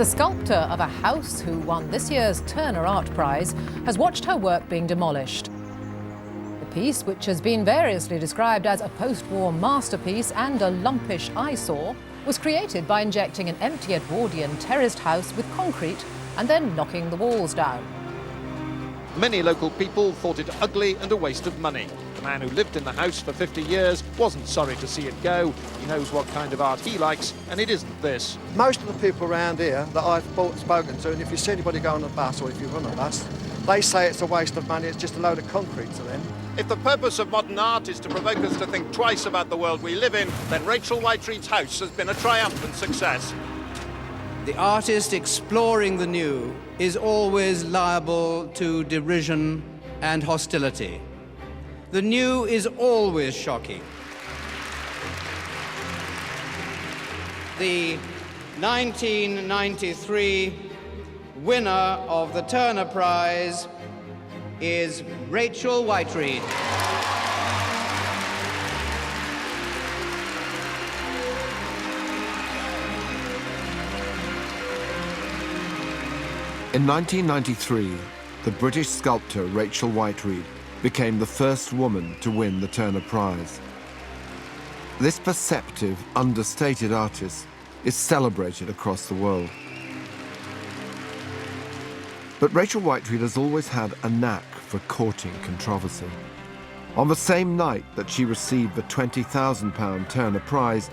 The sculptor of a house who won this year's Turner Art Prize has watched her work being demolished. The piece, which has been variously described as a post-war masterpiece and a lumpish eyesore, was created by injecting an empty Edwardian terraced house with concrete and then knocking the walls down. Many local people thought it ugly and a waste of money. The man who lived in the house for 50 years wasn't sorry to see it go. He knows what kind of art he likes, and it isn't this. Most of the people around here that I've spoken to, and if you see anybody go on a bus or if you run a bus, they say it's a waste of money, it's just a load of concrete to them. If the purpose of modern art is to provoke us to think twice about the world we live in, then Rachel Whiteread's house has been a triumphant success. The artist exploring the new is always liable to derision and hostility. The new is always shocking. The 1993 winner of the Turner Prize is Rachel Whiteread. In 1993, the British sculptor Rachel Whiteread became the first woman to win the Turner Prize. This perceptive, understated artist is celebrated across the world. But Rachel Whiteread has always had a knack for courting controversy. On the same night that she received the £20,000 Turner Prize,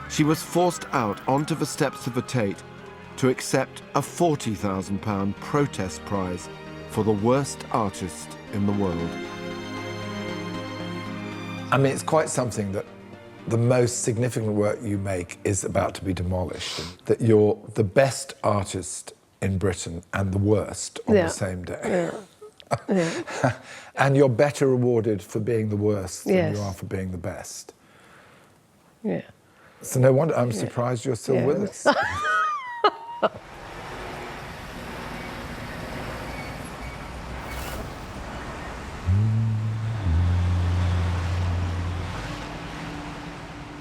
she was forced out onto the steps of the Tate to accept a £40,000 protest prize for the worst artist in the world. I mean, it's quite something that the most significant work you make is about to be demolished. That you're the best artist in Britain and the worst on the same day. Yeah. And you're better rewarded for being the worst than you are for being the best. Yeah. So no wonder I'm surprised you're still with us.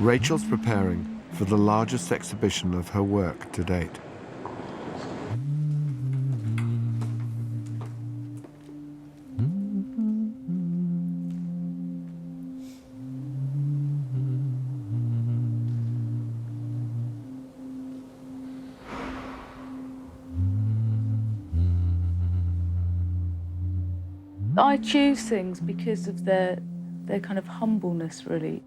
Rachel's preparing for the largest exhibition of her work to date. I choose things because of their kind of humbleness, really.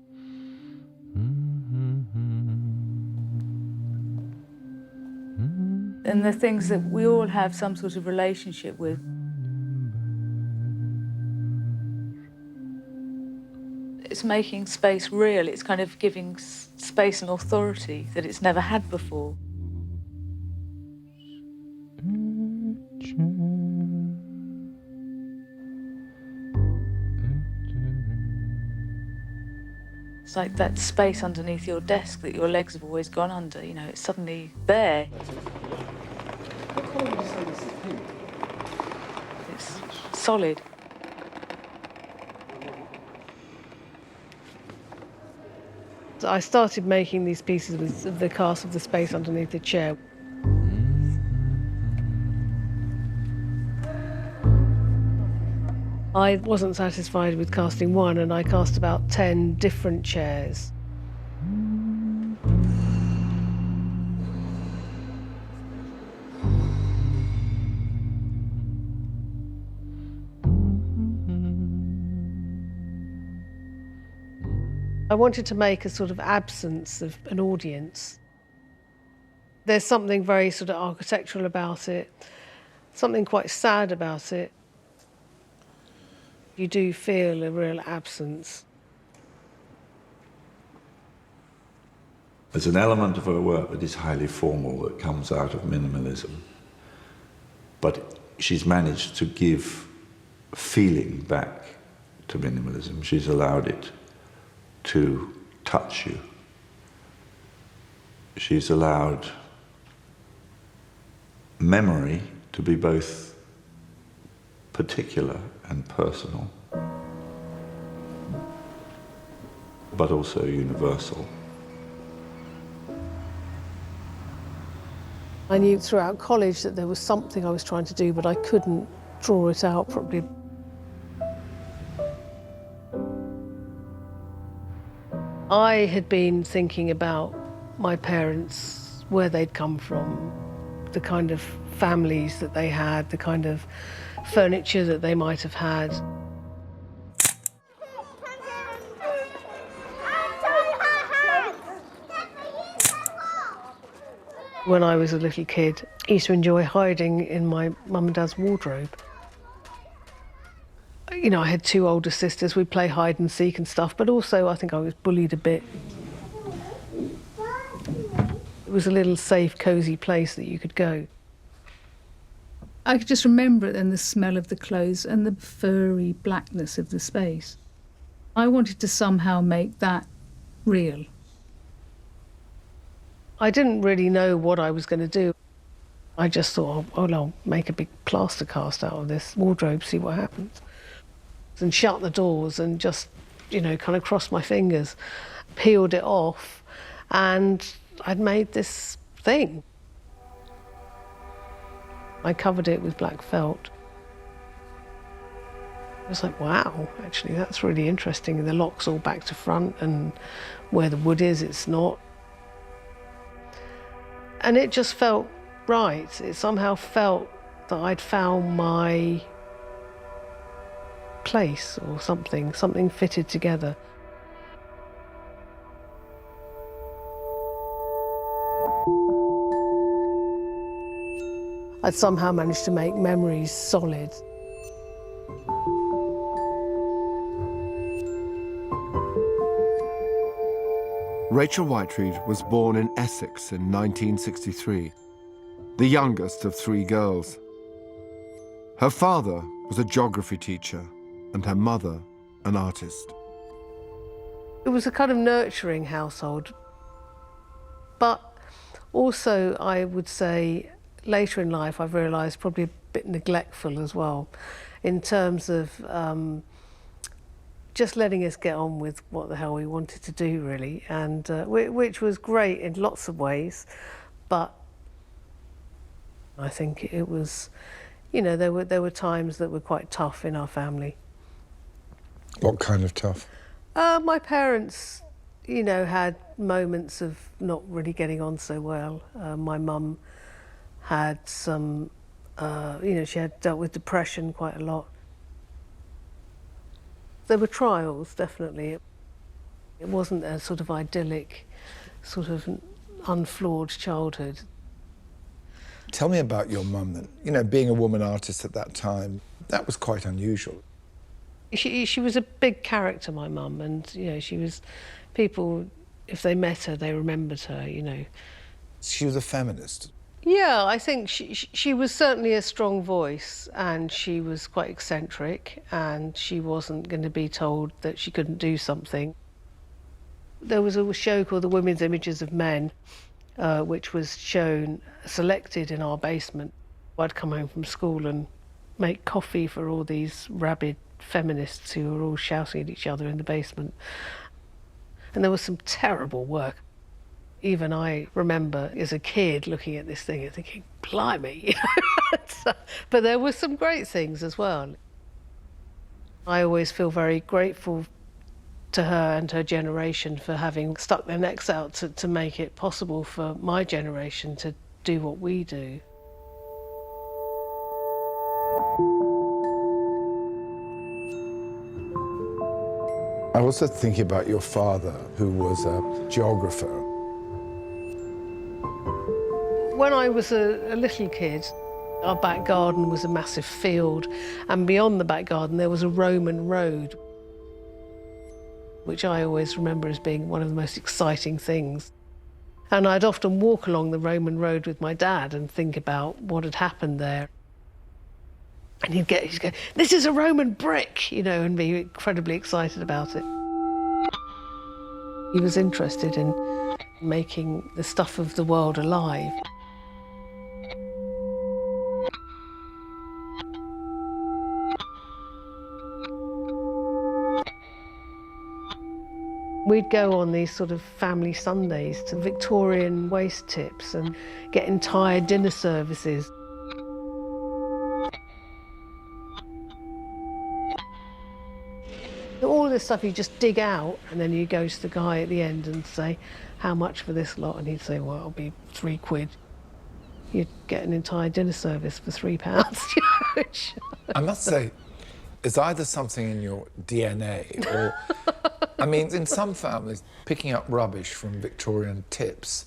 And the things that we all have some sort of relationship with. It's making space real. It's kind of giving space and authority that it's never had before. It's like that space underneath your desk that your legs have always gone under, you know, it's suddenly there. What colour would you say this is? Pink? It's solid. I started making these pieces with the cast of the space underneath the chair. I wasn't satisfied with casting one, and I cast about 10 different chairs. I wanted to make a sort of absence of an audience. There's something very sort of architectural about it, something quite sad about it. You do feel a real absence. There's an element of her work that is highly formal that comes out of minimalism. But she's managed to give feeling back to minimalism. She's allowed it to touch you. She's allowed memory to be both particular and personal, but also universal. I knew throughout college that there was something I was trying to do, but I couldn't draw it out properly. I had been thinking about my parents, where they'd come from, the kind of families that they had, the kind of furniture that they might have had. When I was a little kid, I used to enjoy hiding in my mum and dad's wardrobe. You know, I had two older sisters, we'd play hide and seek and stuff, but also I think I was bullied a bit. It was a little safe, cosy place that you could go. I could just remember it and the smell of the clothes and the furry blackness of the space. I wanted to somehow make that real. I didn't really know what I was going to do. I just thought, oh, well, I'll make a big plaster cast out of this wardrobe, see what happens. And shut the doors and just, you know, kind of crossed my fingers, peeled it off, and I'd made this thing. I covered it with black felt. I was like, wow, actually, that's really interesting. And the lock's all back to front, and where the wood is, it's not. And it just felt right. It somehow felt that I'd found my place or something fitted together. I'd somehow managed to make memories solid. Rachel Whiteread was born in Essex in 1963, the youngest of three girls. Her father was a geography teacher and her mother an artist. It was a kind of nurturing household, but also I would say later in life I've realised probably a bit neglectful as well, in terms of just letting us get on with what the hell we wanted to do, really, and which was great in lots of ways, but I think it was, you know, there were times that were quite tough in our family. What kind of tough? My parents, you know, had moments of not really getting on so well. My mum had some, you know, she had dealt with depression quite a lot. There were trials, definitely. It wasn't a sort of idyllic, sort of unflawed childhood. Tell me about your mum then. You know, being a woman artist at that time, that was quite unusual. She was a big character, my mum, and, you know, she was, people, if they met her, they remembered her, you know. She was a feminist. Yeah, I think she was certainly a strong voice, and she was quite eccentric, and she wasn't going to be told that she couldn't do something. There was a show called The Women's Images of Men, which was selected in our basement. I'd come home from school and make coffee for all these rabid feminists who were all shouting at each other in the basement. And there was some terrible work. Even I remember as a kid looking at this thing and thinking, blimey. But there were some great things as well. I always feel very grateful to her and her generation for having stuck their necks out to make it possible for my generation to do what we do. I was also thinking about your father, who was a geographer. When I was a little kid, our back garden was a massive field, and beyond the back garden there was a Roman road, which I always remember as being one of the most exciting things. And I'd often walk along the Roman road with my dad and think about what had happened there. And he'd go, this is a Roman brick, you know, and be incredibly excited about it. He was interested in making the stuff of the world alive. We'd go on these sort of family Sundays to Victorian waste tips and get entire dinner services. All this stuff you just dig out, and then you go to the guy at the end and say, how much for this lot? And he'd say, well, it'll be £3. You'd get an entire dinner service for £3. I must say, it's either something in your DNA or, I mean, in some families, picking up rubbish from Victorian tips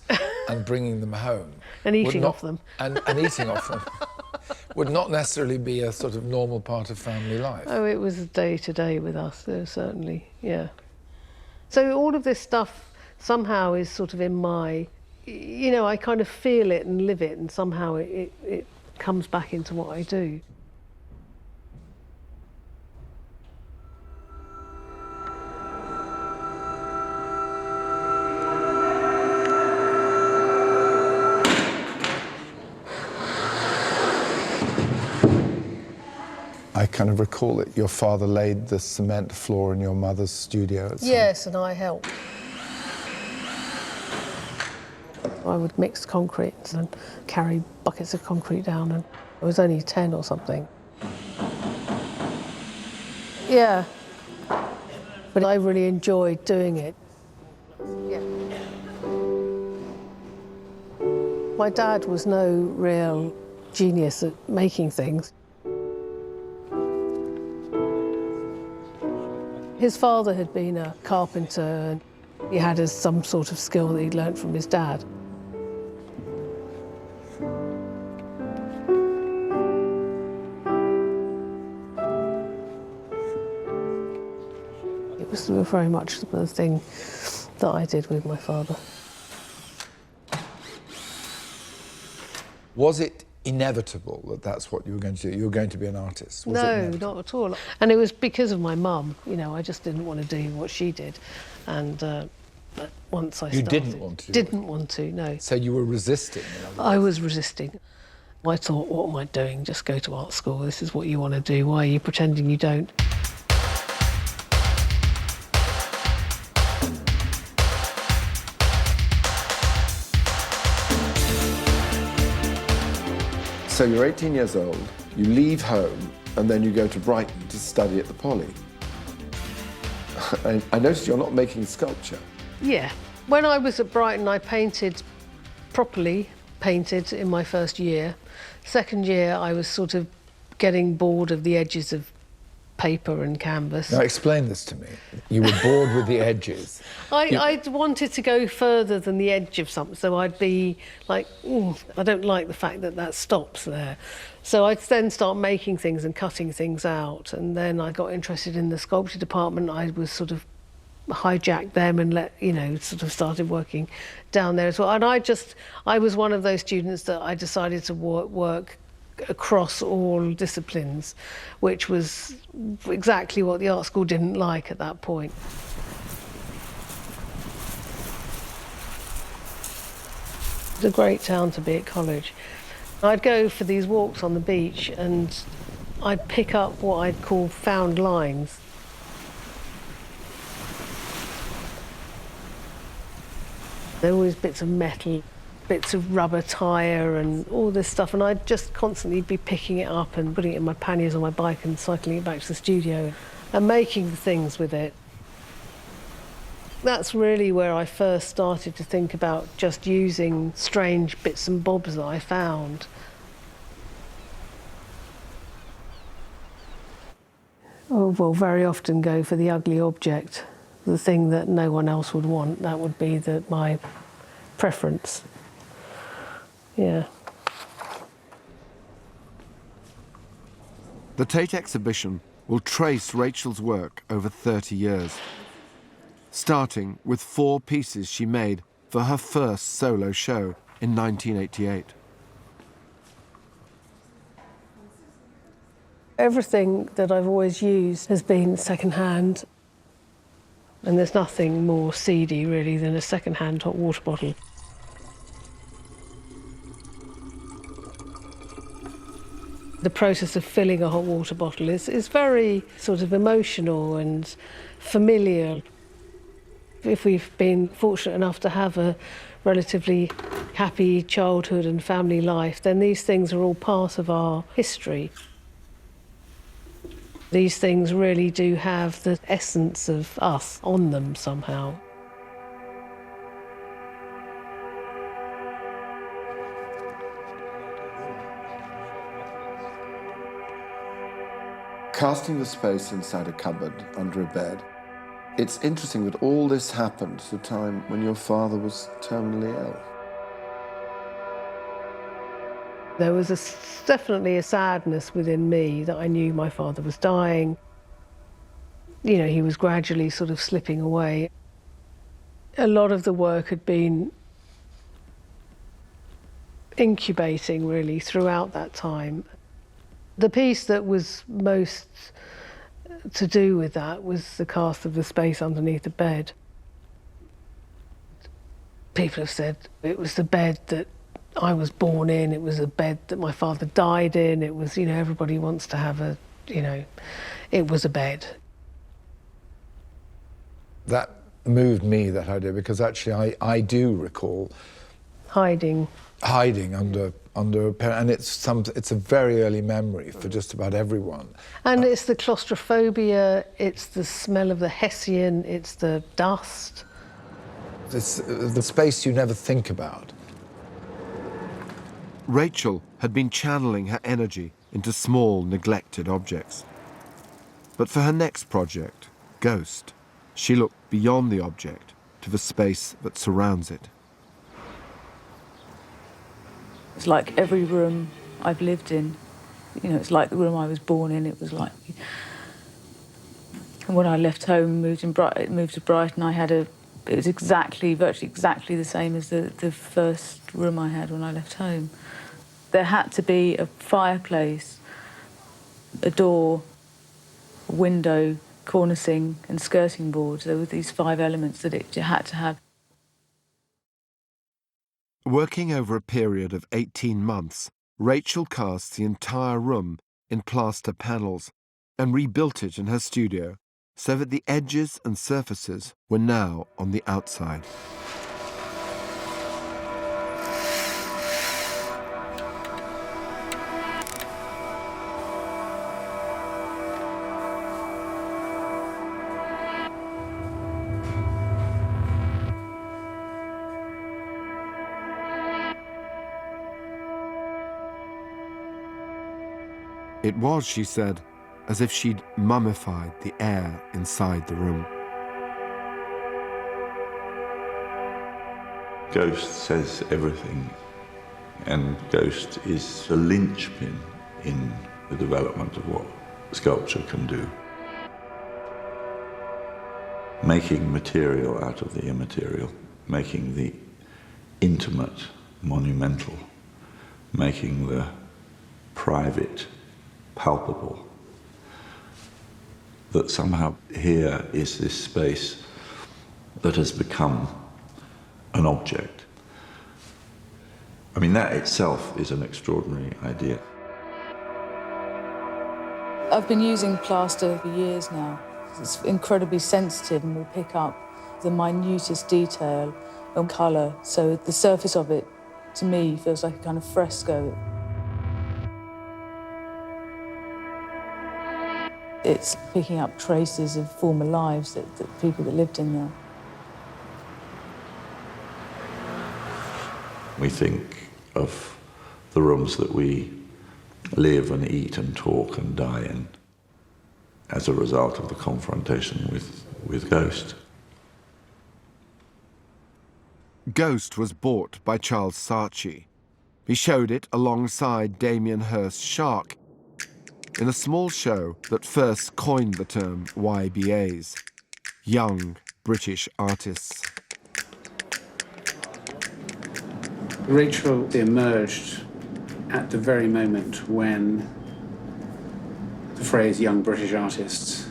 and bringing them home. And eating off them. And eating off them would not necessarily be a sort of normal part of family life. Oh, it was day to day with us, certainly, yeah. So all of this stuff somehow is sort of in my, you know, I kind of feel it and live it, and somehow it comes back into what I do. I kind of recall that your father laid the cement floor in your mother's studio. Yes, and I helped. I would mix concrete and carry buckets of concrete down, and I was only 10 or something. Yeah, but I really enjoyed doing it. Yeah. My dad was no real genius at making things. His father had been a carpenter, and he had some sort of skill that he'd learnt from his dad. It was very much the thing that I did with my father. Was it inevitable that that's what you were going to do? You were going to be an artist? No, not at all. And it was because of my mum. You know, I just didn't want to do what she did. And but once I started... You didn't want to? Didn't want to, no. So you were resisting? I was resisting. I thought, what am I doing? Just go to art school. This is what you want to do. Why are you pretending you don't? So you're 18 years old, you leave home, and then you go to Brighton to study at the Poly. I noticed you're not making sculpture. Yeah. When I was at Brighton, I properly painted in my first year. Second year, I was sort of getting bored of the edges of paper and canvas. Now explain this to me. You were bored with the edges. I wanted to go further than the edge of something, so I'd be like, I don't like the fact that that stops there. So I'd then start making things and cutting things out, and then I got interested in the sculpture department. I was sort of hijacked them and sort of started working down there as well. And I was one of those students that I decided to work across all disciplines, which was exactly what the art school didn't like at that point. It's a great town to be at college. I'd go for these walks on the beach and I'd pick up what I'd call found lines. There were always bits of metal, bits of rubber tyre and all this stuff, and I'd just constantly be picking it up and putting it in my panniers on my bike and cycling it back to the studio and making the things with it. That's really where I first started to think about just using strange bits and bobs that I found. Oh, well, very often go for the ugly object, the thing that no one else would want. That would be my preference. Yeah. The Tate exhibition will trace Rachel's work over 30 years, starting with 4 pieces she made for her first solo show in 1988. Everything that I've always used has been second-hand, and there's nothing more seedy, really, than a second-hand hot water bottle. The process of filling a hot water bottle is very sort of emotional and familiar. If we've been fortunate enough to have a relatively happy childhood and family life, then these things are all part of our history. These things really do have the essence of us on them somehow. Casting the space inside a cupboard under a bed, it's interesting that all this happened at a time when your father was terminally ill. There was definitely a sadness within me that I knew my father was dying. You know, he was gradually sort of slipping away. A lot of the work had been incubating, really, throughout that time. The piece that was most to do with that was the cast of the space underneath the bed. People have said it was the bed that I was born in, it was a bed that my father died in, it was, you know, everybody wants to have a, you know, it was a bed. That moved me, that idea, because actually I do recall Hiding under a parent, and it's a very early memory for just about everyone. And it's the claustrophobia, it's the smell of the Hessian, it's the dust. It's the space you never think about. Rachel had been channeling her energy into small, neglected objects. But for her next project, Ghost, she looked beyond the object to the space that surrounds it. It's like every room I've lived in. You know, it's like the room I was born in. It was like... And when I left home, moved to Brighton, I had it was virtually exactly the same as the first room I had when I left home. There had to be a fireplace, a door, a window, cornicing and skirting boards. There were these 5 elements that it had to have. Working over a period of 18 months, Rachel cast the entire room in plaster panels and rebuilt it in her studio so that the edges and surfaces were now on the outside. It was, she said, as if she'd mummified the air inside the room. Ghost says everything, and Ghost is a linchpin in the development of what sculpture can do. Making material out of the immaterial, making the intimate monumental, making the private palpable. That somehow here is this space that has become an object. I mean, that itself is an extraordinary idea. I've been using plaster for years now. It's incredibly sensitive and will pick up the minutest detail and colour, so the surface of it, to me, feels like a kind of fresco. It's picking up traces of former lives that people that lived in there. We think of the rooms that we live and eat and talk and die in as a result of the confrontation with Ghost. Ghost was bought by Charles Saatchi. He showed it alongside Damien Hirst's Shark in a small show that first coined the term YBAs, Young British Artists. Rachel emerged at the very moment when the phrase young British artists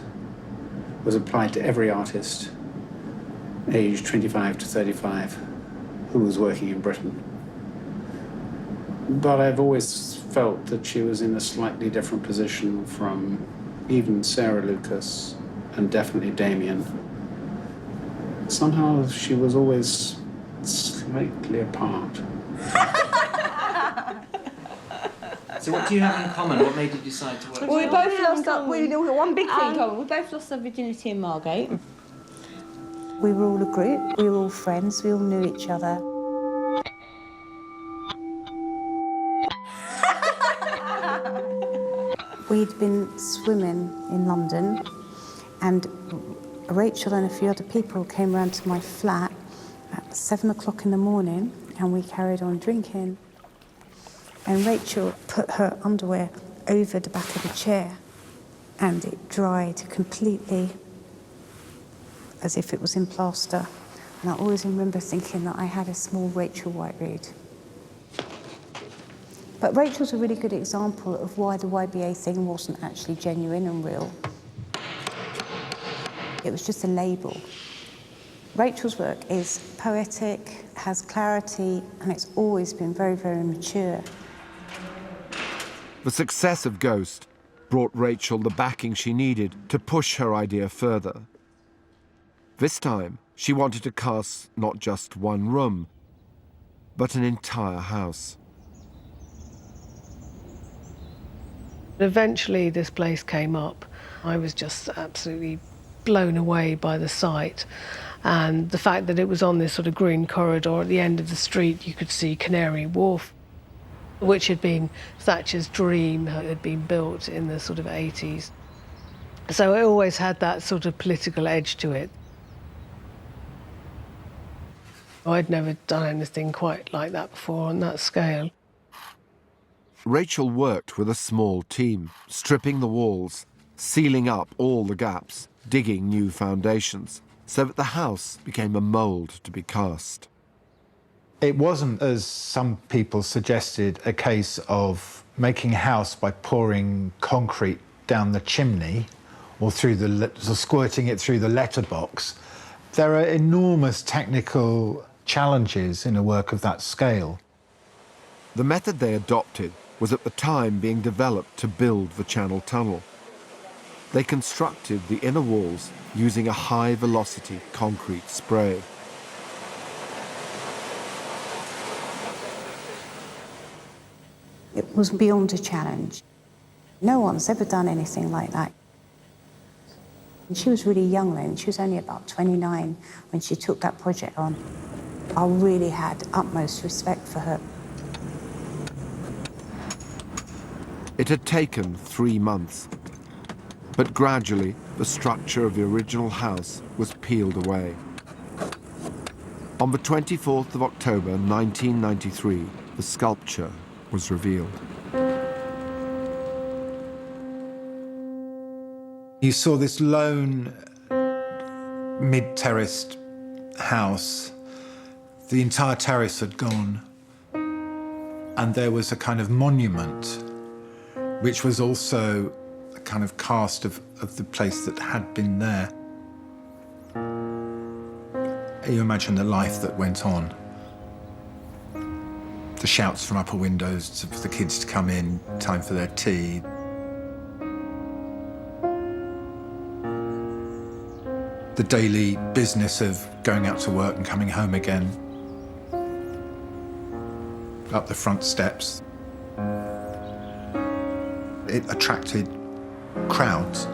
was applied to every artist aged 25 to 35 who was working in Britain. But I've always felt that she was in a slightly different position from even Sarah Lucas and definitely Damien. Somehow she was always slightly apart. So what do you have in common? What made you decide to work Well, we together? both lost our, one big thing in common. We both lost our virginity in Margate. We were all a group, we were all friends, we all knew each other. We'd been swimming in London, and Rachel and a few other people came round to my flat at 7 o'clock in the morning, and we carried on drinking. And Rachel put her underwear over the back of the chair, and it dried completely as if it was in plaster. And I always remember thinking that I had a small Rachel Whiteread. But Rachel's a really good example of why the YBA thing wasn't actually genuine and real. It was just a label. Rachel's work is poetic, has clarity, and it's always been very, very mature. The success of Ghost brought Rachel the backing she needed to push her idea further. This time, she wanted to cast not just one room, but an entire house. Eventually, this place came up. I was just absolutely blown away by the site, and the fact that it was on this sort of green corridor at the end of the street. You could see Canary Wharf, which had been Thatcher's dream. It had been built in the sort of 80s. So it always had that sort of political edge to it. I'd never done anything quite like that before on that scale. Rachel worked with a small team, stripping the walls, sealing up all the gaps, digging new foundations, so that the house became a mould to be cast. It wasn't, as some people suggested, a case of making a house by pouring concrete down the chimney or squirting it through the letterbox. There are enormous technical challenges in a work of that scale. The method they adopted was at the time being developed to build the Channel Tunnel. They constructed the inner walls using a high-velocity concrete spray. It was beyond a challenge. No one's ever done anything like that. And she was really young then. She was only about 29 when she took that project on. I really had utmost respect for her. It had taken 3 months, but gradually the structure of the original house was peeled away. On the 24th of October 1993, the sculpture was revealed. You saw this lone, mid-terraced house. The entire terrace had gone, and there was a kind of monument, which was also a kind of cast of the place that had been there. You imagine the life that went on. The shouts from upper windows for the kids to come in, time for their tea. The daily business of going out to work and coming home again. Up the front steps. It attracted crowds.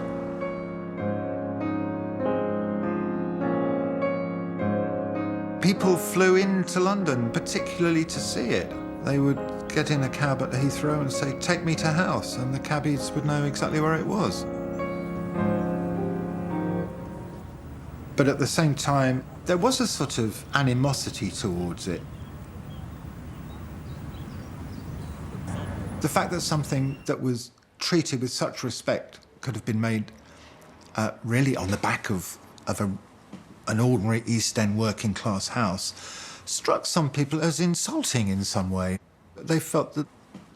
People flew into London, particularly to see it. They would get in a cab at Heathrow and say, "Take me to house," and the cabbies would know exactly where it was. But at the same time, there was a sort of animosity towards it. The fact that something that was treated with such respect could have been made really on the back of an ordinary East End working class house struck some people as insulting in some way. They felt that,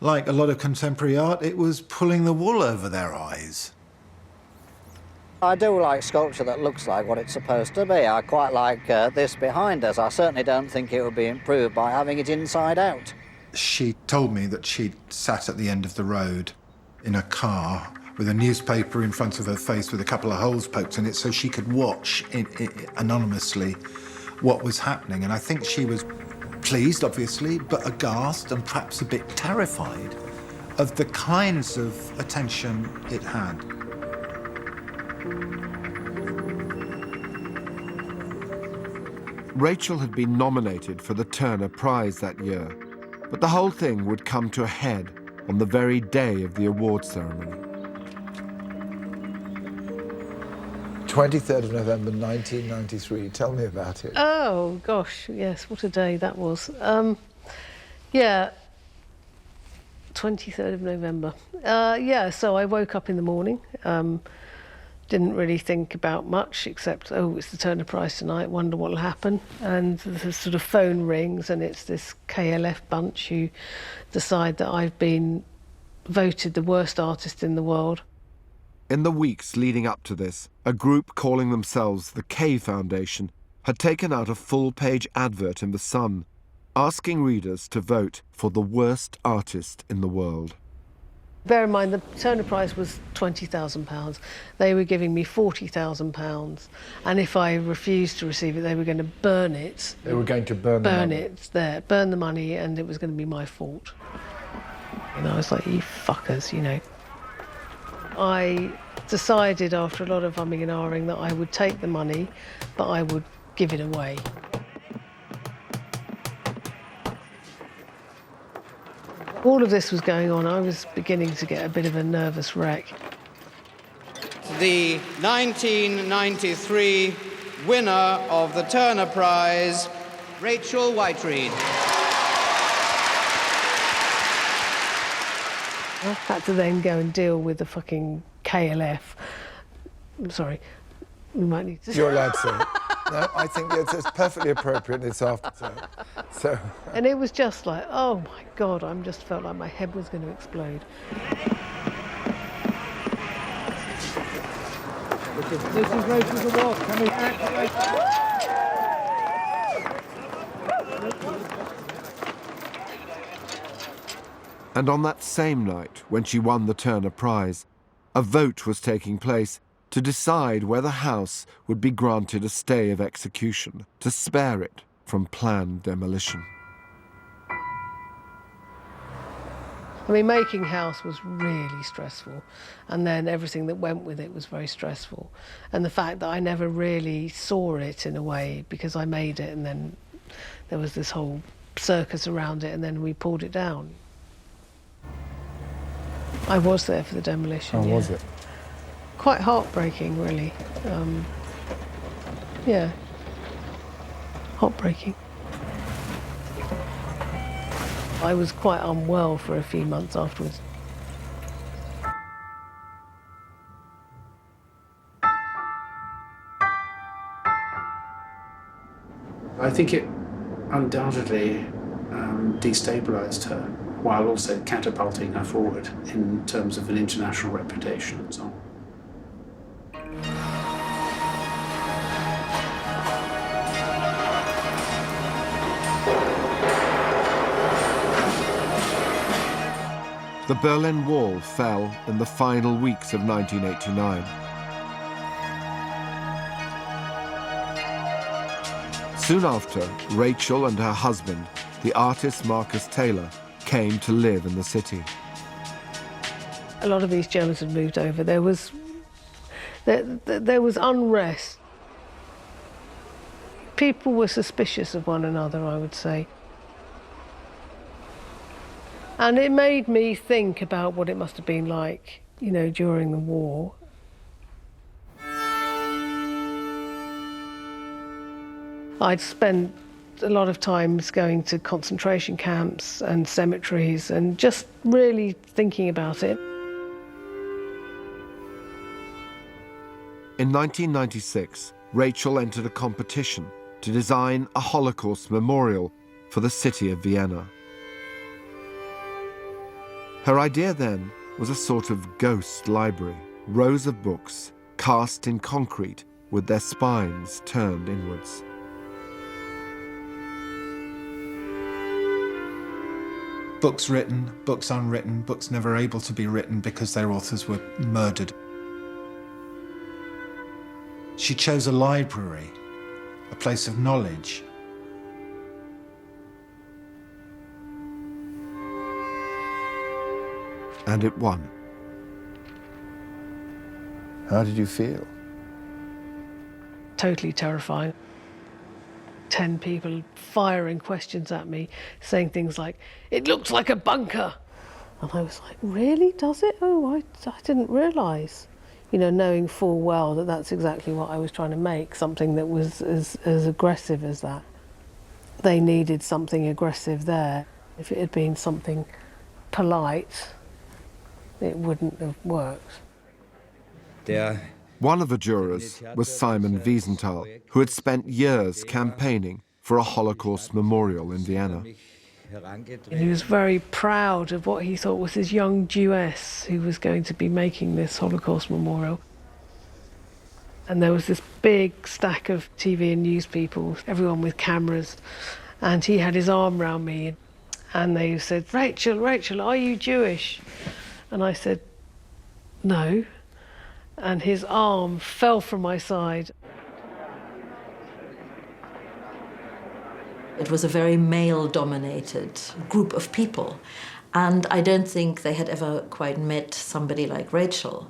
like a lot of contemporary art, it was pulling the wool over their eyes. I do like sculpture that looks like what it's supposed to be. I quite like this behind us. I certainly don't think it would be improved by having it inside out. She told me that she'd sat at the end of the road in a car with a newspaper in front of her face with a couple of holes poked in it so she could watch anonymously what was happening. And I think she was pleased, obviously, but aghast and perhaps a bit terrified of the kinds of attention it had. Rachel had been nominated for the Turner Prize that year, but the whole thing would come to a head on the very day of the award ceremony. 23rd of November 1993. Tell me about it. Oh, gosh, yes, what a day that was. Yeah, 23rd of November. Yeah, so I woke up in the morning, didn't really think about much except, oh, it's the Turner Prize tonight, wonder what'll happen. And the sort of phone rings and it's this KLF bunch who decide that I've been voted the worst artist in the world. In the weeks leading up to this, a group calling themselves the K Foundation had taken out a full-page advert in The Sun, asking readers to vote for the worst artist in the world. Bear in mind, the Turner Prize was £20,000. They were giving me £40,000. And if I refused to receive it, they were going to burn it. They were going to burn the money. Burn the money, and it was going to be my fault. And I was like, you fuckers, you know. I decided after a lot of umming and ahhing that I would take the money, but I would give it away. All of this was going on. I was beginning to get a bit of a nervous wreck. The 1993 winner of the Turner Prize, Rachel Whiteread. I had to then go and deal with the fucking KLF. I'm sorry, we might need to... You're allowed to. No, I think it's perfectly appropriate. It's after so. And it was just like, oh my God, I just felt like my head was going to explode. This is Rachel's award. Can we activate? And on that same night, when she won the Turner Prize, a vote was taking place to decide whether House would be granted a stay of execution to spare it from planned demolition. I mean, making House was really stressful, and then everything that went with it was very stressful. And the fact that I never really saw it in a way, because I made it and then there was this whole circus around it and then we pulled it down. I was there for the demolition. Oh, yeah. Was it? Quite heartbreaking, really. Yeah, heartbreaking. I was quite unwell for a few months afterwards. I think it undoubtedly destabilised her, while also catapulting her forward in terms of an international reputation and so on. The Berlin Wall fell in the final weeks of 1989. Soon after, Rachel and her husband, the artist Marcus Taylor, came to live in the city. A lot of East Germans had moved over. There was unrest. People were suspicious of one another, I would say. And it made me think about what it must have been like, you know, during the war. I'd spent a lot of times going to concentration camps and cemeteries and just really thinking about it. In 1996, Rachel entered a competition to design a Holocaust memorial for the city of Vienna. Her idea then was a sort of ghost library, rows of books cast in concrete with their spines turned inwards. Books written, books unwritten, books never able to be written because their authors were murdered. She chose a library, a place of knowledge. And it won. How did you feel? Totally terrifying. 10 people firing questions at me, saying things like, "It looks like a bunker." And I was like, really, does it? Oh, I didn't realise. You know, knowing full well that that's exactly what I was trying to make, something that was as aggressive as that. They needed something aggressive there. If it had been something polite, it wouldn't have worked. One of the jurors was Simon Wiesenthal, who had spent years campaigning for a Holocaust memorial in Vienna. And he was very proud of what he thought was his young Jewess who was going to be making this Holocaust memorial. And there was this big stack of TV and news people, everyone with cameras, and he had his arm round me and they said, Rachel, are you Jewish? And I said, no. And his arm fell from my side. It was a very male-dominated group of people, and I don't think they had ever quite met somebody like Rachel.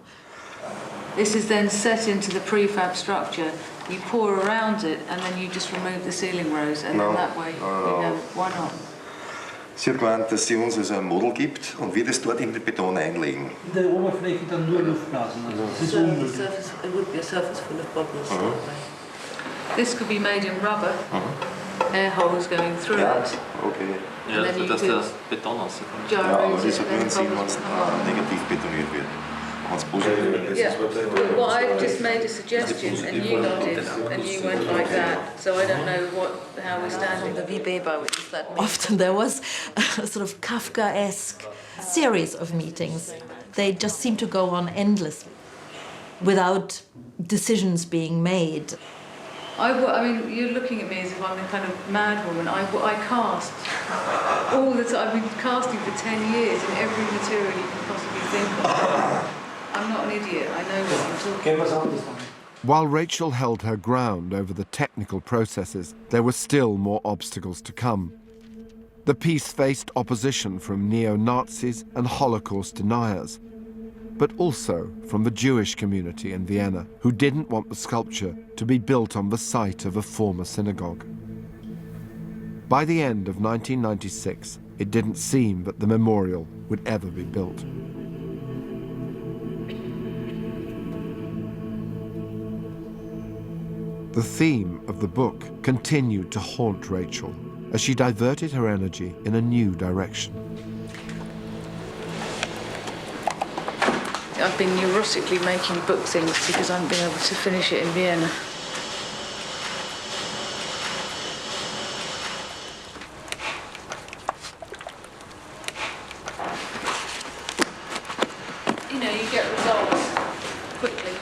This is then set into the prefab structure. You pour around it, and then you just remove the ceiling rows, and then that way you go, why not? Sie hat gemeint, dass sie uns also ein Model gibt und wir das dort in den Beton einlegen. In der Oberfläche dann nur Luftblasen. Also das ist unmöglich. It would be a surface full of bubbles. This could be made in rubber. Air holes going through it. Okay. Ja, also dass der Beton rauskommt. Ja, aber das hat nur einen Sinn, wenn es negativ betoniert wird. Yeah, well, I just made a suggestion and you nodded and you went like that, so I don't know how we're standing. Often there was a sort of Kafkaesque series of meetings. They just seemed to go on endlessly without decisions being made. I mean, you're looking at me as if I'm a kind of mad woman. I cast all the time. I've been casting for 10 years in every material you can possibly think of. I'm not an idiot. I know what I'm talking about. While Rachel held her ground over the technical processes, there were still more obstacles to come. The piece faced opposition from neo-Nazis and Holocaust deniers, but also from the Jewish community in Vienna, who didn't want the sculpture to be built on the site of a former synagogue. By the end of 1996, it didn't seem that the memorial would ever be built. The theme of the book continued to haunt Rachel as she diverted her energy in a new direction. I've been neurotically making book things because I haven't been able to finish it in Vienna. You know, you get results quickly.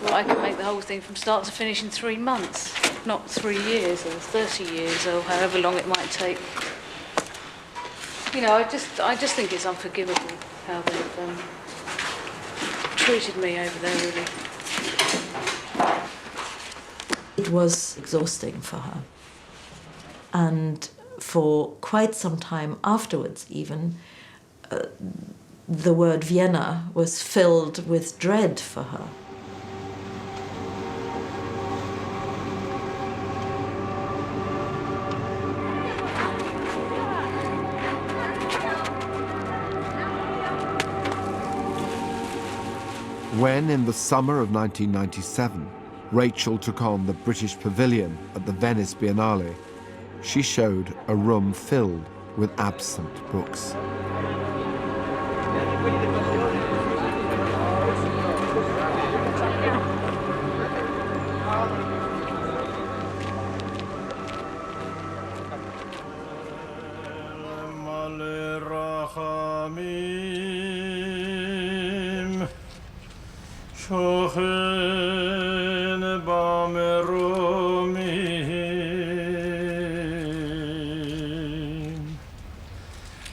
Well, I can make the whole thing from start to finish in 3 months, not 3 years or 30 years or however long it might take. You know, I just think it's unforgivable how they've treated me over there, really. It was exhausting for her. And for quite some time afterwards, even, the word Vienna was filled with dread for her. When, in the summer of 1997, Rachel took on the British Pavilion at the Venice Biennale, she showed a room filled with absent books.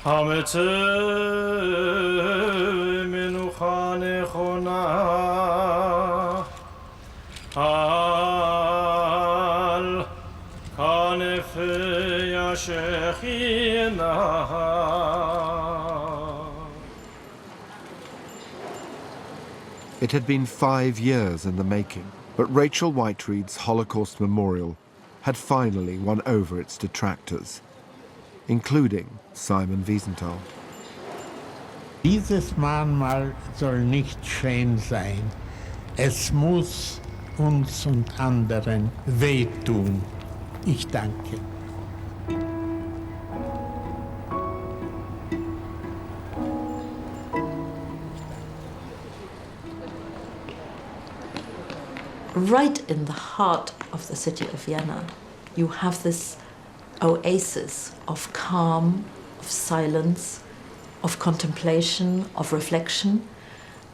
It had been 5 years in the making, but Rachel Whiteread's Holocaust Memorial had finally won over its detractors, including Simon Wiesenthal. Dieses Mahnmal soll nicht schön sein. Es muss uns und anderen wehtun. Ich danke. Right in the heart of the city of Vienna, you have this oasis of calm, of silence, of contemplation, of reflection,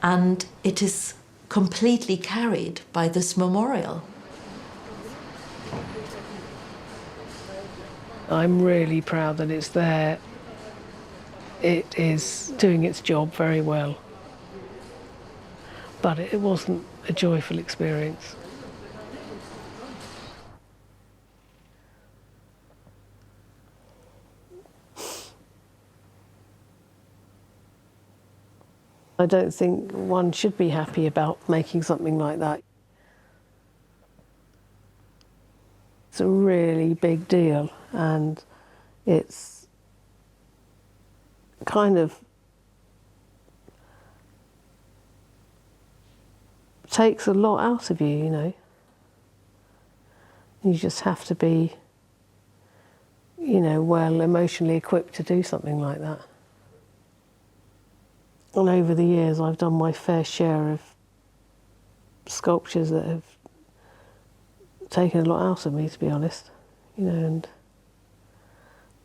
and it is completely carried by this memorial. I'm really proud that it's there. It is doing its job very well. But it wasn't a joyful experience. I don't think one should be happy about making something like that. It's a really big deal, and it's kind of takes a lot out of you, you know. You just have to be, you know, well emotionally equipped to do something like that. And over the years, I've done my fair share of sculptures that have taken a lot out of me, to be honest, you know, and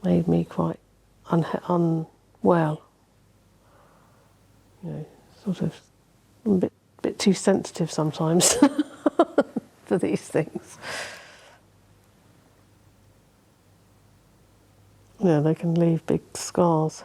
made me quite unwell. You know, sort of a bit too sensitive sometimes for these things. Yeah, they can leave big scars.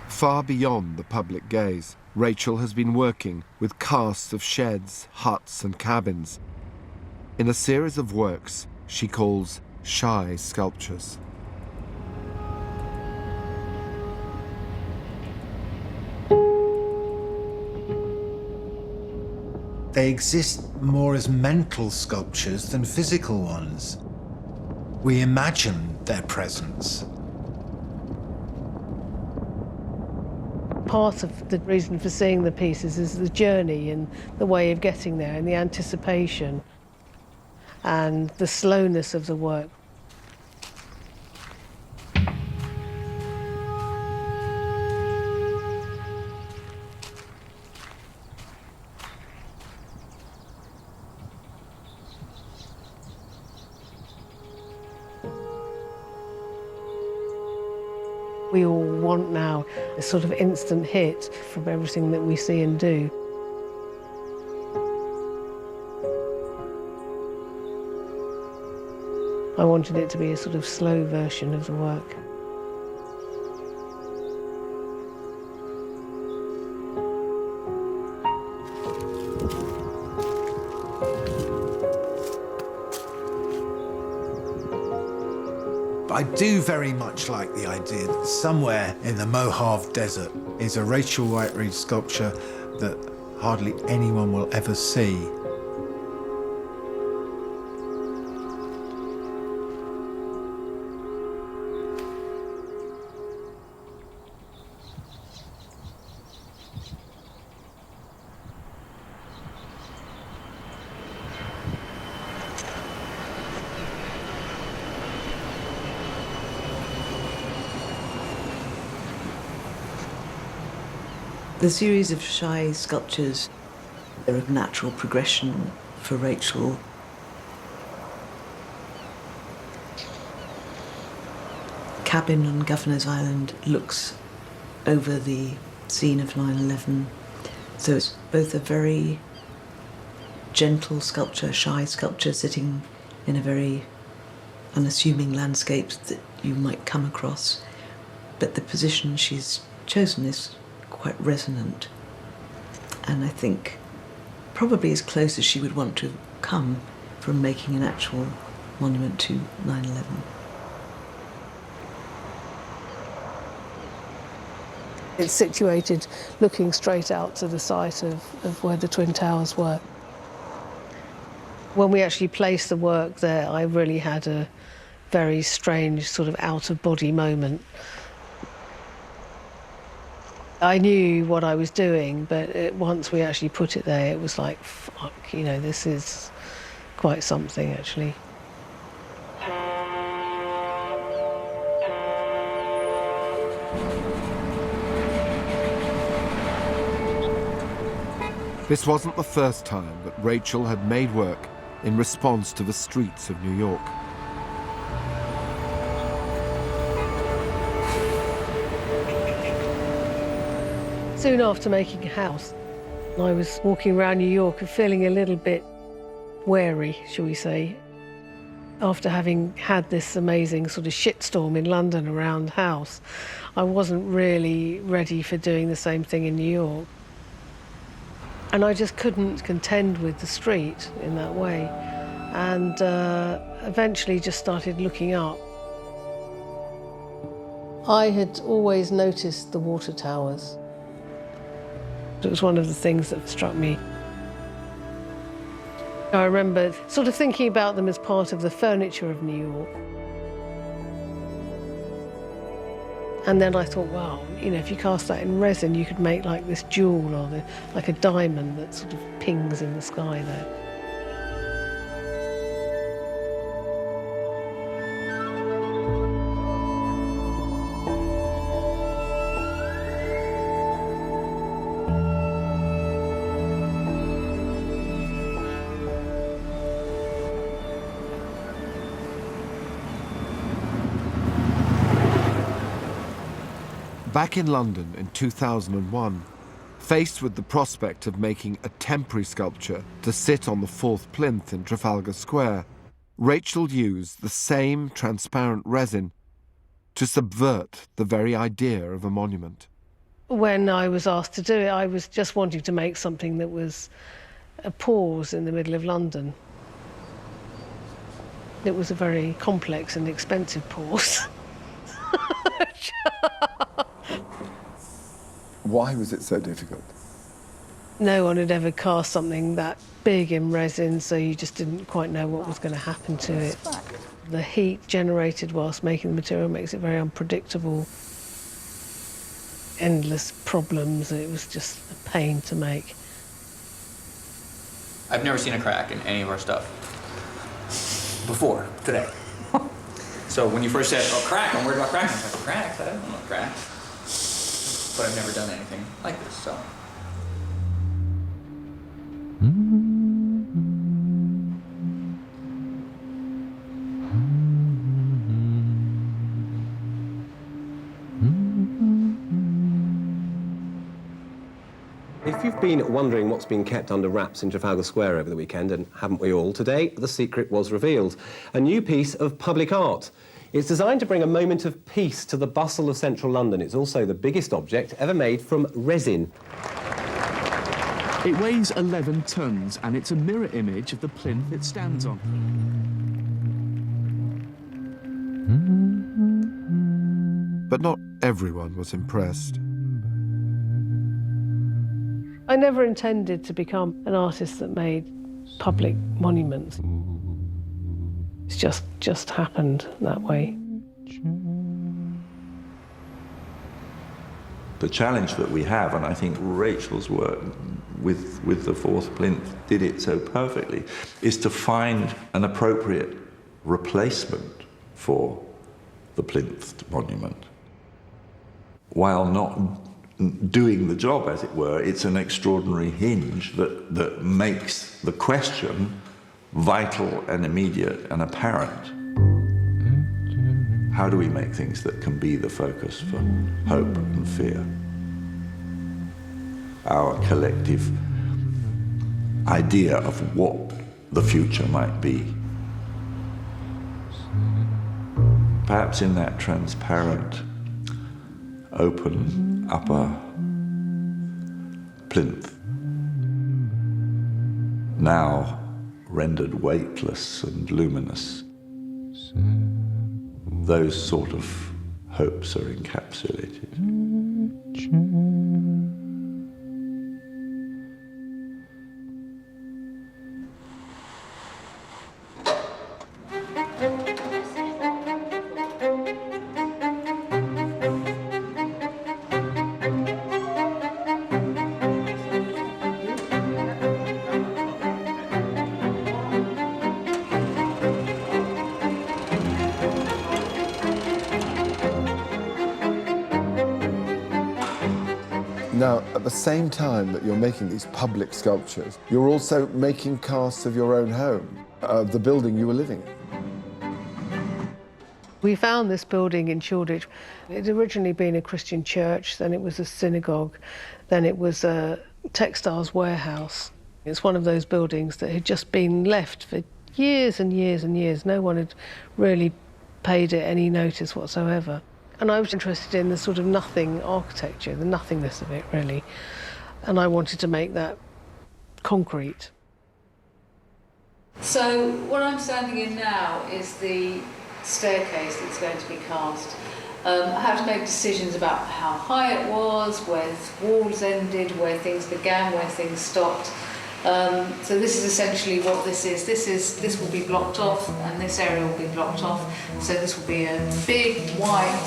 Far beyond the public gaze, Rachel has been working with casts of sheds, huts and cabins in a series of works she calls shy sculptures. They exist more as mental sculptures than physical ones. We imagine their presence. Part of the reason for seeing the pieces is the journey and the way of getting there and the anticipation and the slowness of the work. We all want now a sort of instant hit from everything that we see and do. I wanted it to be a sort of slow version of the work. I do very much like the idea that somewhere in the Mojave Desert is a Rachel Whiteread sculpture that hardly anyone will ever see. The series of shy sculptures are a natural progression for Rachel. cabin on Governor's Island looks over the scene of 9/11. So it's both a very gentle sculpture, shy sculpture, sitting in a very unassuming landscape that you might come across, but the position she's chosen is quite resonant, and I think probably as close as she would want to come from making an actual monument to 9/11. It's situated looking straight out to the site of where the Twin Towers were. When we actually placed the work there, I really had a very strange sort of out-of-body moment. I knew what I was doing, but once we actually put it there, it was like, fuck, you know, this is quite something, actually. This wasn't the first time that Rachel had made work in response to the streets of New York. Soon after making a house, I was walking around New York and feeling a little bit wary, shall we say, after having had this amazing sort of shitstorm in London around the house. I wasn't really ready for doing the same thing in New York. And I just couldn't contend with the street in that way. And eventually just started looking up. I had always noticed the water towers. It was one of the things that struck me. I remember sort of thinking about them as part of the furniture of New York. And then I thought, wow, you know, if you cast that in resin, you could make like this jewel or like a diamond that sort of pings in the sky there. Back in London in 2001, faced with the prospect of making a temporary sculpture to sit on the fourth plinth in Trafalgar Square, Rachel used the same transparent resin to subvert the very idea of a monument. When I was asked to do it, I was just wanting to make something that was a pause in the middle of London. It was a very complex and expensive pause. Why was it so difficult? No one had ever cast something that big in resin, so you just didn't quite know what was going to happen to it. The heat generated whilst making the material makes it very unpredictable. Endless problems. It was just a pain to make. I've never seen a crack in any of our stuff before today. So when you first said, oh, crack, I'm worried about cracks. I was like, cracks? I don't know what cracks. But I've never done anything like this, so. If you've been wondering what's been kept under wraps in Trafalgar Square over the weekend, and haven't we all, today the secret was revealed. A new piece of public art. It's designed to bring a moment of peace to the bustle of central London. It's also the biggest object ever made from resin. It weighs 11 tons, and it's a mirror image of the plinth it stands on. But not everyone was impressed. I never intended to become an artist that made public monuments. It's just happened that way. The challenge that we have, and I think Rachel's work with the fourth plinth did it so perfectly, is to find an appropriate replacement for the plinth monument. While not doing the job, as it were, it's an extraordinary hinge that makes the question vital and immediate and apparent. How do we make things that can be the focus for hope and fear? Our collective idea of what the future might be. Perhaps in that transparent, open upper plinth, now rendered weightless and luminous, those sort of hopes are encapsulated. Now, at the same time that you're making these public sculptures, you're also making casts of your own home, the building you were living in. We found this building in Shoreditch. It had originally been a Christian church, then it was a synagogue, then it was a textiles warehouse. It's one of those buildings that had just been left for years and years and years. No one had really paid it any notice whatsoever. And I was interested in the sort of nothing architecture, the nothingness of it, really. And I wanted to make that concrete. So what I'm standing in now is the staircase that's going to be cast. I had to make decisions about how high it was, where walls ended, where things began, where things stopped. So this is essentially what this is. This will be blocked off, and this area will be blocked off. So this will be a big white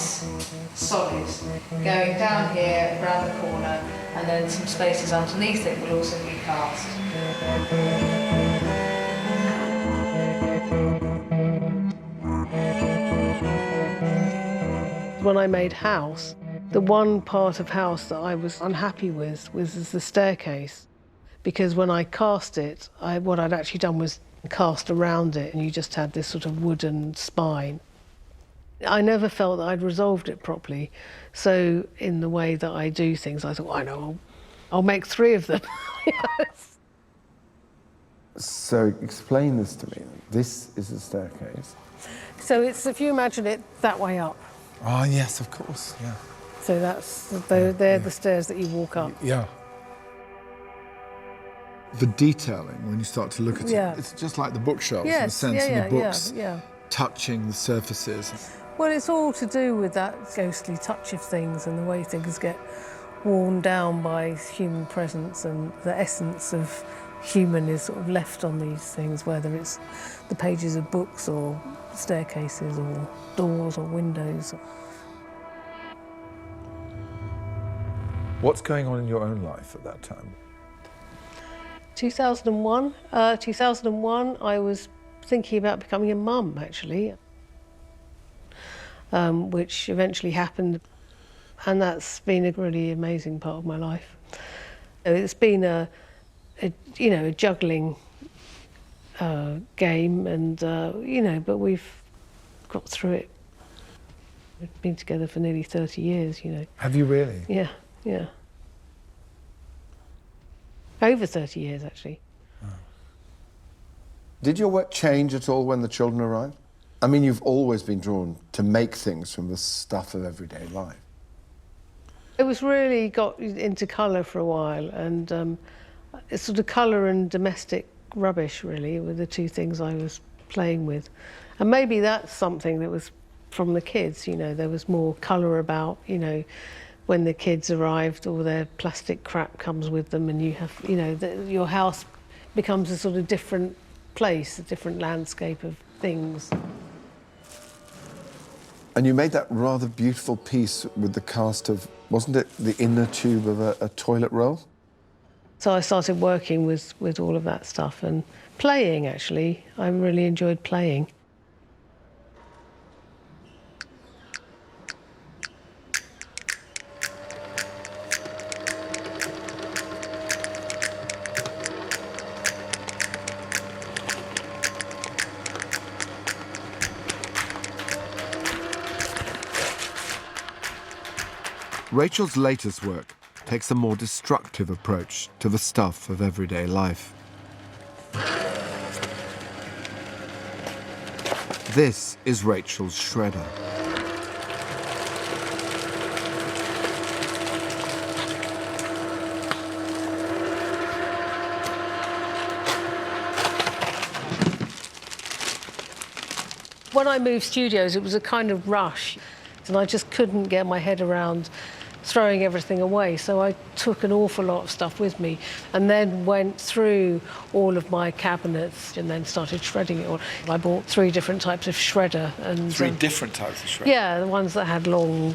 solid going down here, around the corner, and then some spaces underneath it will also be cast. When I made House, the one part of House that I was unhappy with was the staircase. Because when I cast it, what I'd actually done was cast around it, and you just had this sort of wooden spine. I never felt that I'd resolved it properly. So in the way that I do things, I thought, well, I know, I'll make 3 of them. Yes. So explain this to me. This is a staircase. So it's, if you imagine it that way up. Oh, yes, of course, yeah. So they're the stairs that you walk up. Yeah. The detailing, when you start to look at it, it's just like the bookshelves in a sense, and the books touching the surfaces. Well, it's all to do with that ghostly touch of things and the way things get worn down by human presence, and the essence of human is sort of left on these things, whether it's the pages of books or staircases or doors or windows. What's going on in your own life at that time? 2001, I was thinking about becoming a mum, actually, which eventually happened, and that's been a really amazing part of my life. It's been a juggling game, and but we've got through it. We've been together for nearly 30 years, Have you really? Yeah, yeah. Over 30 years, actually. Oh. Did your work change at all when the children arrived? I mean, you've always been drawn to make things from the stuff of everyday life. It was really got into colour for a while, and it's sort of colour and domestic rubbish, really, were the 2 things I was playing with. And maybe that's something that was from the kids, there was more colour about, when the kids arrived, all their plastic crap comes with them, and you have, your house becomes a sort of different place, a different landscape of things. And you made that rather beautiful piece with the cast of, wasn't it the inner tube of a toilet roll? So I started working with all of that stuff and playing, actually. I really enjoyed playing. Rachel's latest work takes a more destructive approach to the stuff of everyday life. This is Rachel's shredder. When I moved studios, it was a kind of rush, and I just couldn't get my head around throwing everything away. So I took an awful lot of stuff with me and then went through all of my cabinets and then started shredding it all. I bought 3 different types of shredder. And 3 different types of shredder? Yeah, the ones that had long,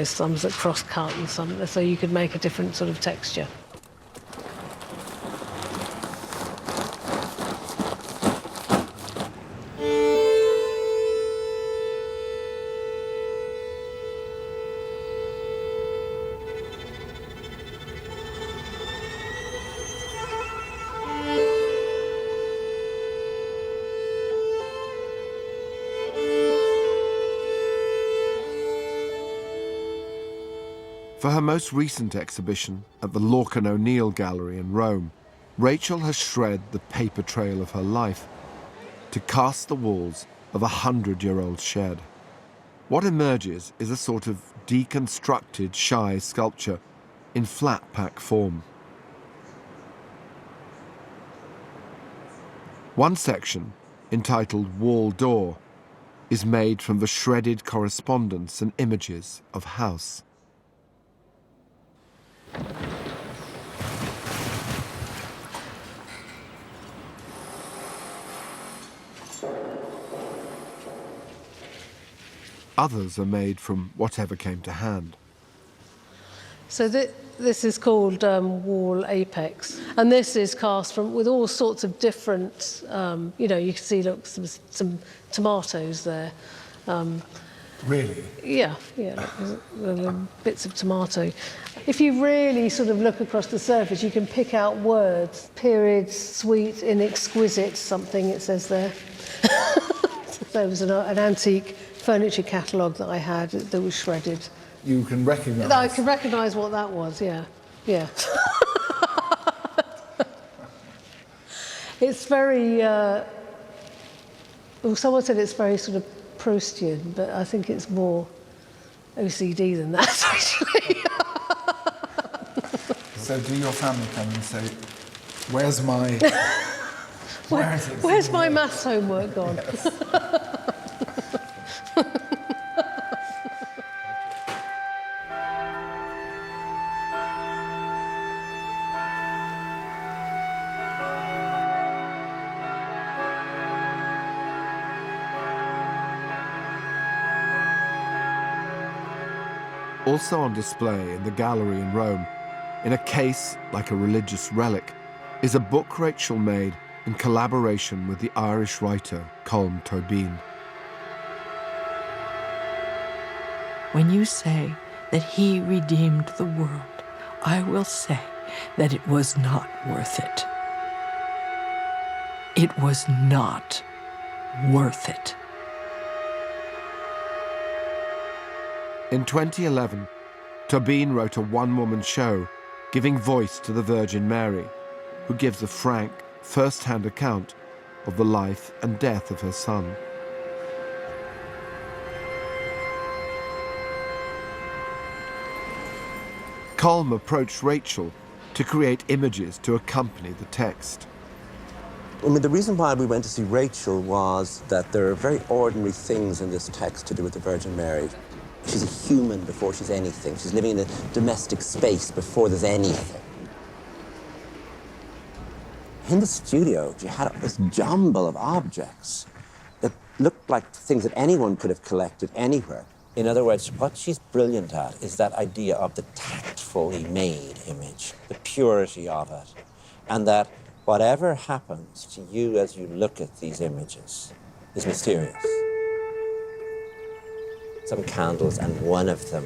some that cross-cut and some, so you could make a different sort of texture. For her most recent exhibition at the Lorcan O'Neill Gallery in Rome, Rachel has shred the paper trail of her life to cast the walls of a 100-year-old shed. What emerges is a sort of deconstructed shy sculpture in flat pack form. One section, entitled Wall Door, is made from the shredded correspondence and images of house. Others are made from whatever came to hand. So this is called Wall Apex, and this is cast from with all sorts of different. You can see, look, some tomatoes there. Really? Yeah, bits of tomato. If you really sort of look across the surface, you can pick out words. Period, sweet, inexquisite, something it says there. There was an antique furniture catalogue that I had that was shredded. You can recognise? I can recognise what that was, yeah. It's very... well, someone said it's very sort of Proustian, but I think it's more OCD than that, actually. So do your family come and say, where's my... Where's my maths homework gone? Yes. Also on display in the gallery in Rome, in a case like a religious relic, is a book Rachel made in collaboration with the Irish writer Colm Tóibín. When you say that he redeemed the world, I will say that it was not worth it. It was not worth it. In 2011, Tóibín wrote a one-woman show giving voice to the Virgin Mary, who gives a frank, first-hand account of the life and death of her son. Colm approached Rachel to create images to accompany the text. I mean, the reason why we went to see Rachel was that there are very ordinary things in this text to do with the Virgin Mary. She's a human before she's anything. She's living in a domestic space before there's anything. In the studio, she had this jumble of objects that looked like things that anyone could have collected anywhere. In other words, what she's brilliant at is that idea of the tactfully made image, the purity of it, and that whatever happens to you as you look at these images is mysterious. Some candles, and one of them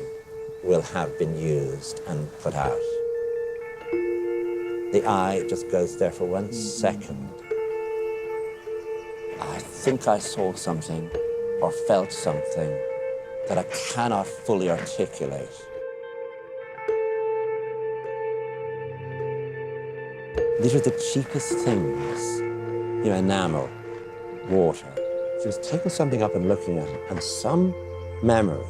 will have been used and put out. The eye just goes there for 1 second. I think I saw something or felt something that I cannot fully articulate. These are the cheapest things, you know, enamel, water. She was taking something up and looking at it, and some memory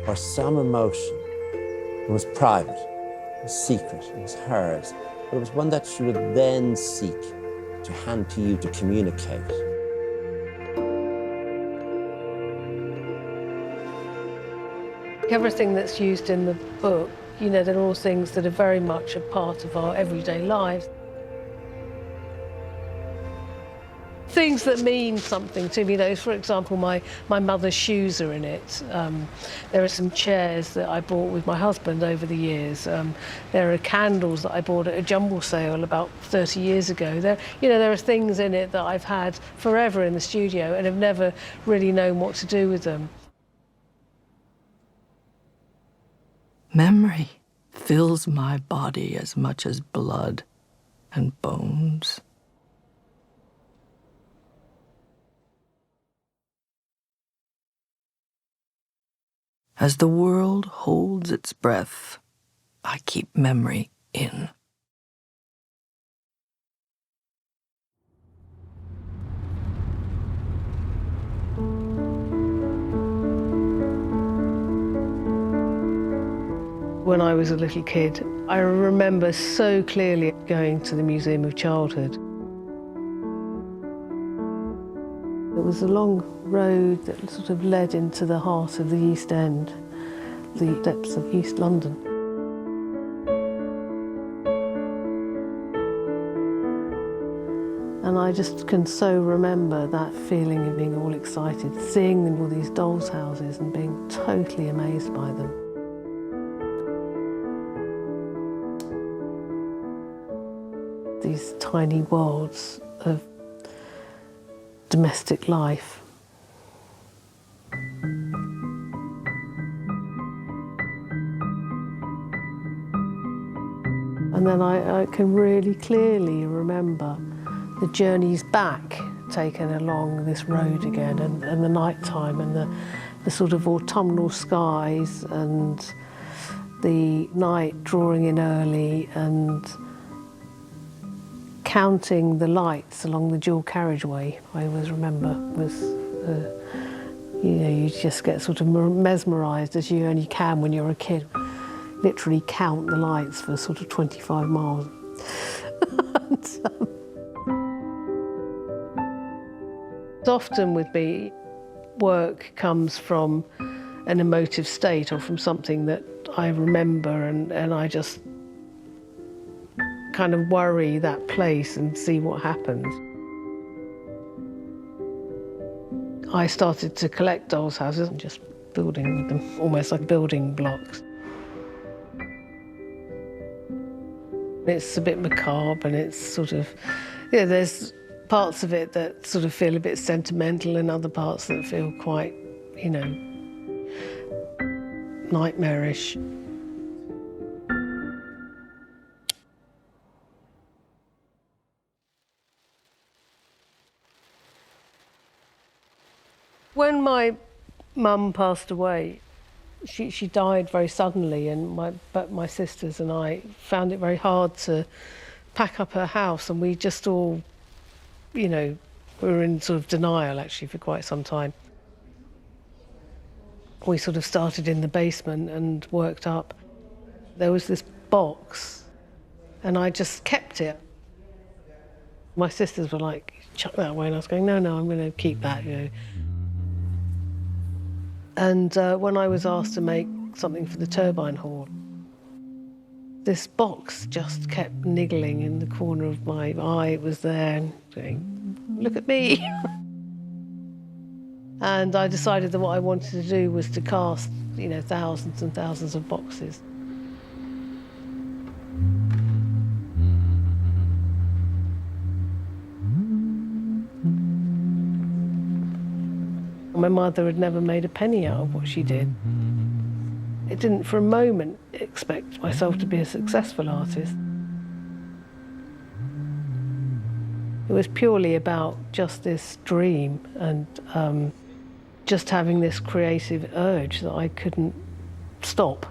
or some emotion, it was private, it was secret, it was hers, but it was one that she would then seek to hand to you to communicate. Everything that's used in the book, you know, they're all things that are very much a part of our everyday lives. Things that mean something to me, you know, for example, my mother's shoes are in it. There are some chairs that I bought with my husband over the years. There are candles that I bought at a jumble sale about 30 years ago. There are things in it that I've had forever in the studio and have never really known what to do with them. Memory fills my body as much as blood and bones. As the world holds its breath, I keep memory in. When I was a little kid, I remember so clearly going to the Museum of Childhood. It was a long road that sort of led into the heart of the East End, the depths of East London. And I just can so remember that feeling of being all excited, seeing all these dolls' houses and being totally amazed by them. These tiny worlds of domestic life. And then I can really clearly remember the journeys back taken along this road again, and the night time and the sort of autumnal skies and the night drawing in early and counting the lights along the dual carriageway. I always remember was, you just get sort of mesmerised, as you only can when you're a kid. Literally count the lights for sort of 25 miles. Often with me, work comes from an emotive state or from something that I remember, and I just kind of worry that place and see what happens. I started to collect dolls' houses and just building with them, almost like building blocks. It's a bit macabre, and it's sort of, there's parts of it that sort of feel a bit sentimental and other parts that feel quite, nightmarish. When my mum passed away, she died very suddenly, and my sisters and I found it very hard to pack up her house, and we just all, we were in sort of denial actually for quite some time. We sort of started in the basement and worked up. There was this box, and I just kept it. My sisters were like, chuck that away, and I was going, no, I'm going to keep that, And when I was asked to make something for the turbine hall, this box just kept niggling in the corner of my eye. It was there and going, look at me. And I decided that what I wanted to do was to cast, thousands and thousands of boxes. My mother had never made a penny out of what she did. I didn't for a moment expect myself to be a successful artist. It was purely about just this dream and just having this creative urge that I couldn't stop.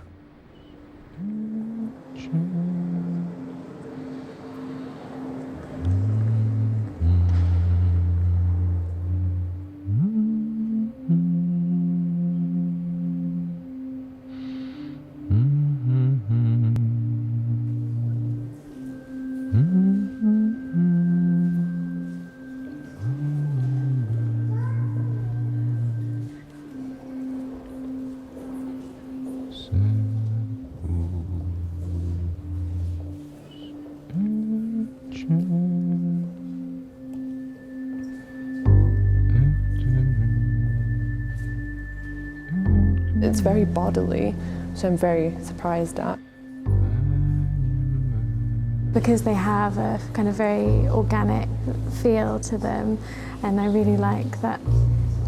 It's very bodily, which I'm very surprised at. Because they have a kind of very organic feel to them, and I really like that,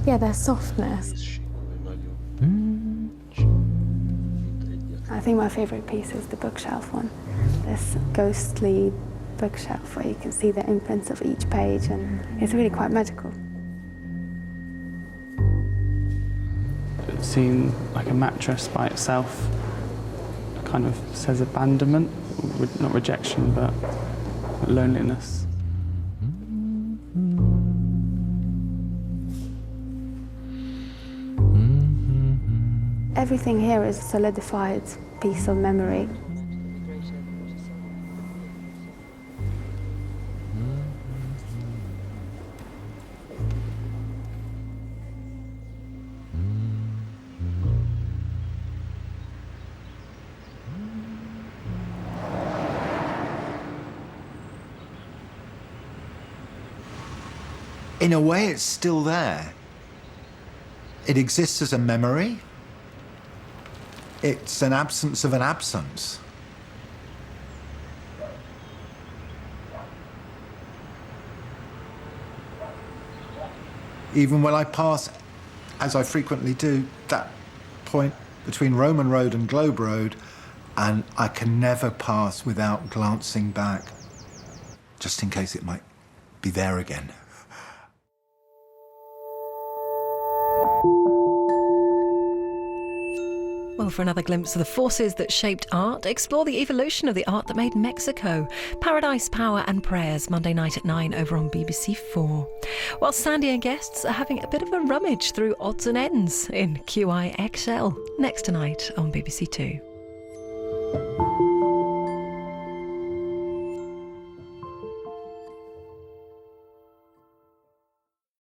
yeah, their softness. I think my favourite piece is the bookshelf one. This ghostly bookshelf where you can see the imprints of each page, and it's really quite magical. Seeing like a mattress by itself kind of says abandonment, not rejection, but loneliness. Everything here is a solidified piece of memory. In a way, it's still there. It exists as a memory. It's an absence of an absence. Even when I pass, as I frequently do, that point between Roman Road and Globe Road, and I can never pass without glancing back, just in case it might be there again. Well, for another glimpse of the forces that shaped art, explore the evolution of the art that made Mexico. Paradise, Power and Prayers, Monday night at 9 over on BBC 4. While Sandy and guests are having a bit of a rummage through odds and ends in QIXL, next tonight on BBC 2.